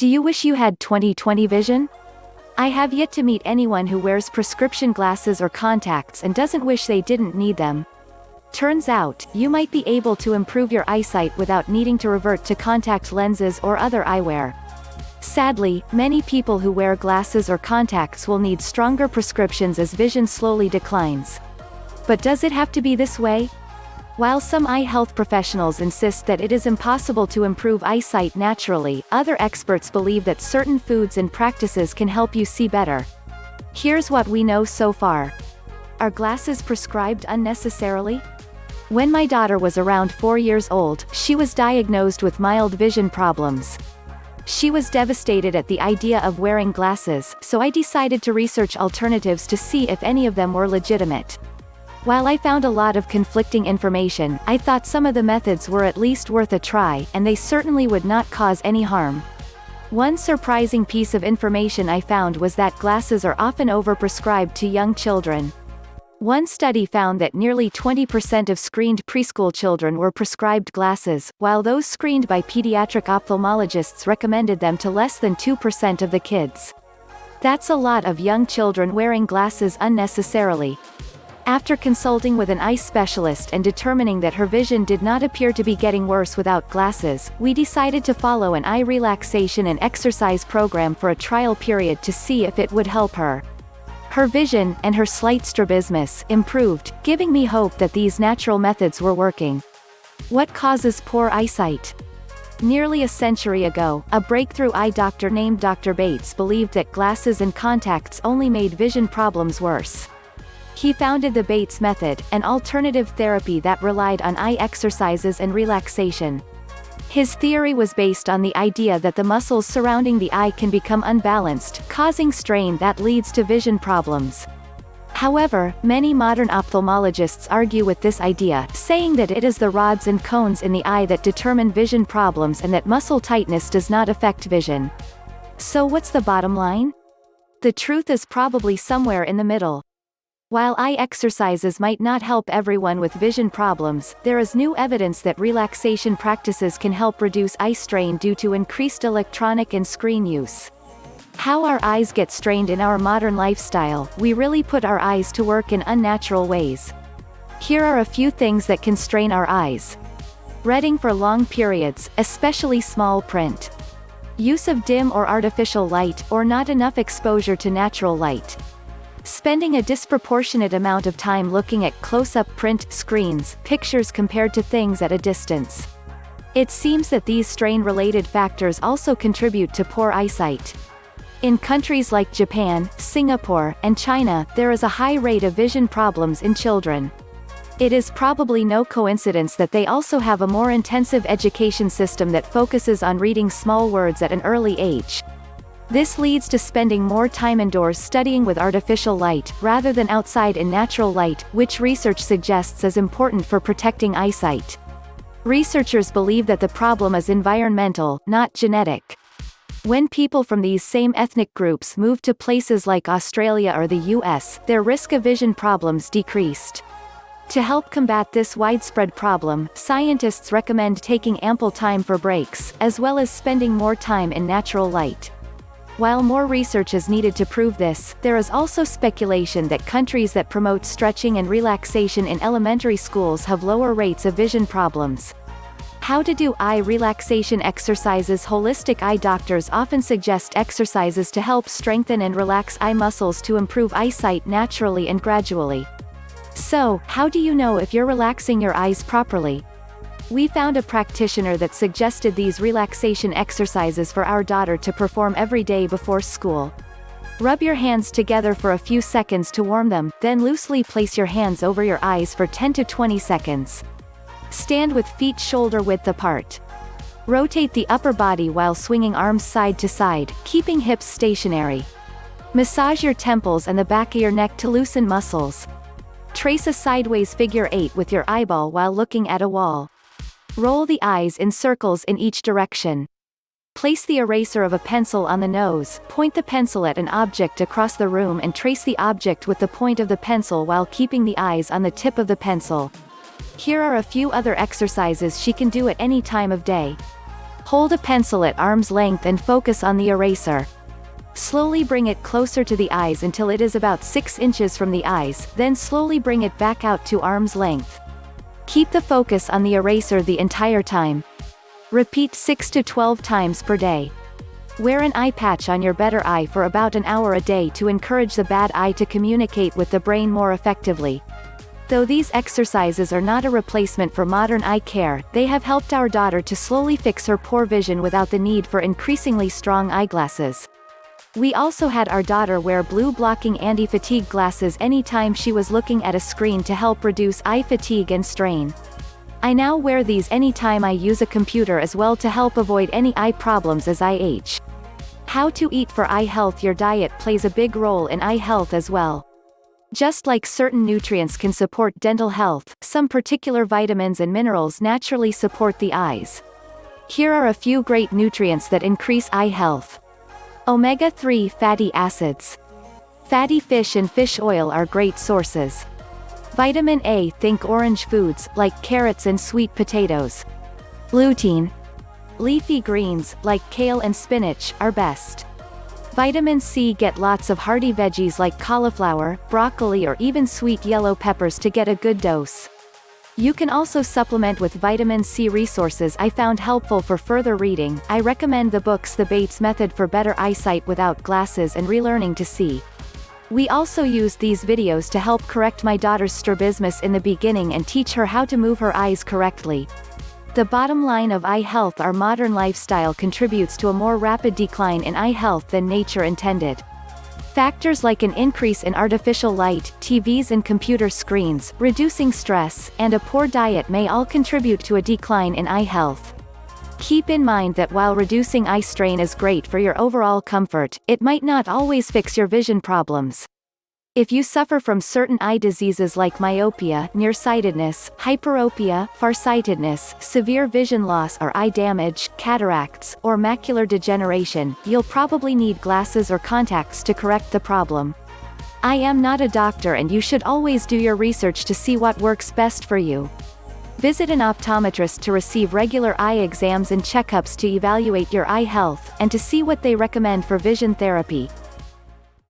Do you wish you had 20/20 vision? I have yet to meet anyone who wears prescription glasses or contacts and doesn't wish they didn't need them. Turns out, you might be able to improve your eyesight without needing to revert to contact lenses or other eyewear. Sadly, many people who wear glasses or contacts will need stronger prescriptions as vision slowly declines. But does it have to be this way? While some eye health professionals insist that it is impossible to improve eyesight naturally, other experts believe that certain foods and practices can help you see better. Here's what we know so far. Are glasses prescribed unnecessarily? When my daughter was around 4 years old, she was diagnosed with mild vision problems. She was devastated at the idea of wearing glasses, so I decided to research alternatives to see if any of them were legitimate. While I found a lot of conflicting information, I thought some of the methods were at least worth a try, and they certainly would not cause any harm. One surprising piece of information I found was that glasses are often overprescribed to young children. One study found that nearly 20% of screened preschool children were prescribed glasses, while those screened by pediatric ophthalmologists recommended them to less than 2% of the kids. That's a lot of young children wearing glasses unnecessarily. After consulting with an eye specialist and determining that her vision did not appear to be getting worse without glasses, we decided to follow an eye relaxation and exercise program for a trial period to see if it would help her. Her vision, and her slight strabismus, improved, giving me hope that these natural methods were working. What causes poor eyesight? Nearly a century ago, a breakthrough eye doctor named Dr. Bates believed that glasses and contacts only made vision problems worse. He founded the Bates method, an alternative therapy that relied on eye exercises and relaxation. His theory was based on the idea that the muscles surrounding the eye can become unbalanced, causing strain that leads to vision problems. However, many modern ophthalmologists argue with this idea, saying that it is the rods and cones in the eye that determine vision problems and that muscle tightness does not affect vision. So what's the bottom line? The truth is probably somewhere in the middle. While eye exercises might not help everyone with vision problems, there is new evidence that relaxation practices can help reduce eye strain due to increased electronic and screen use. How our eyes get strained in our modern lifestyle, we really put our eyes to work in unnatural ways. Here are a few things that can strain our eyes. Reading for long periods, especially small print. Use of dim or artificial light, or not enough exposure to natural light. Spending a disproportionate amount of time looking at close-up print screens, pictures compared to things at a distance. It seems that these strain-related factors also contribute to poor eyesight. In countries like Japan, Singapore, and China, there is a high rate of vision problems in children. It is probably no coincidence that they also have a more intensive education system that focuses on reading small words at an early age. This leads to spending more time indoors studying with artificial light, rather than outside in natural light, which research suggests is important for protecting eyesight. Researchers believe that the problem is environmental, not genetic. When people from these same ethnic groups moved to places like Australia or the US, their risk of vision problems decreased. To help combat this widespread problem, scientists recommend taking ample time for breaks, as well as spending more time in natural light. While more research is needed to prove this, there is also speculation that countries that promote stretching and relaxation in elementary schools have lower rates of vision problems. How to do eye relaxation exercises. Holistic eye doctors often suggest exercises to help strengthen and relax eye muscles to improve eyesight naturally and gradually. So, how do you know if you're relaxing your eyes properly? We found a practitioner that suggested these relaxation exercises for our daughter to perform every day before school. Rub your hands together for a few seconds to warm them, then loosely place your hands over your eyes for 10 to 20 seconds. Stand with feet shoulder width apart. Rotate the upper body while swinging arms side to side, keeping hips stationary. Massage your temples and the back of your neck to loosen muscles. Trace a sideways figure 8 with your eyeball while looking at a wall. Roll the eyes in circles in each direction. Place the eraser of a pencil on the nose, point the pencil at an object across the room and trace the object with the point of the pencil while keeping the eyes on the tip of the pencil. Here are a few other exercises she can do at any time of day. Hold a pencil at arm's length and focus on the eraser. Slowly bring it closer to the eyes until it is about 6 inches from the eyes, then slowly bring it back out to arm's length. Keep the focus on the eraser the entire time. Repeat 6 to 12 times per day. Wear an eye patch on your better eye for about an hour a day to encourage the bad eye to communicate with the brain more effectively. Though these exercises are not a replacement for modern eye care, they have helped our daughter to slowly fix her poor vision without the need for increasingly strong eyeglasses. We also had our daughter wear blue-blocking anti-fatigue glasses anytime she was looking at a screen to help reduce eye fatigue and strain. I now wear these anytime I use a computer as well to help avoid any eye problems as I age. How to eat for eye health. Your diet plays a big role in eye health as well. Just like certain nutrients can support dental health, some particular vitamins and minerals naturally support the eyes. Here are a few great nutrients that increase eye health. Omega-3 fatty acids. Fatty fish and fish oil are great sources. Vitamin A. Think orange foods, like carrots and sweet potatoes. Lutein. Leafy greens, like kale and spinach, are best. Vitamin C. Get lots of hearty veggies like cauliflower, broccoli or even sweet yellow peppers to get a good dose. You can also supplement with vitamin C. Resources I found helpful for further reading. I recommend the books The Bates Method for Better Eyesight Without Glasses and Relearning to See. We also used these videos to help correct my daughter's strabismus in the beginning and teach her how to move her eyes correctly. The bottom line of eye health: our modern lifestyle contributes to a more rapid decline in eye health than nature intended. Factors like an increase in artificial light, TVs and computer screens, reducing stress, and a poor diet may all contribute to a decline in eye health. Keep in mind that while reducing eye strain is great for your overall comfort, it might not always fix your vision problems. If you suffer from certain eye diseases like myopia, nearsightedness, hyperopia, farsightedness, severe vision loss or eye damage, cataracts, or macular degeneration, you'll probably need glasses or contacts to correct the problem. I am not a doctor and you should always do your research to see what works best for you. Visit an optometrist to receive regular eye exams and checkups to evaluate your eye health, and to see what they recommend for vision therapy.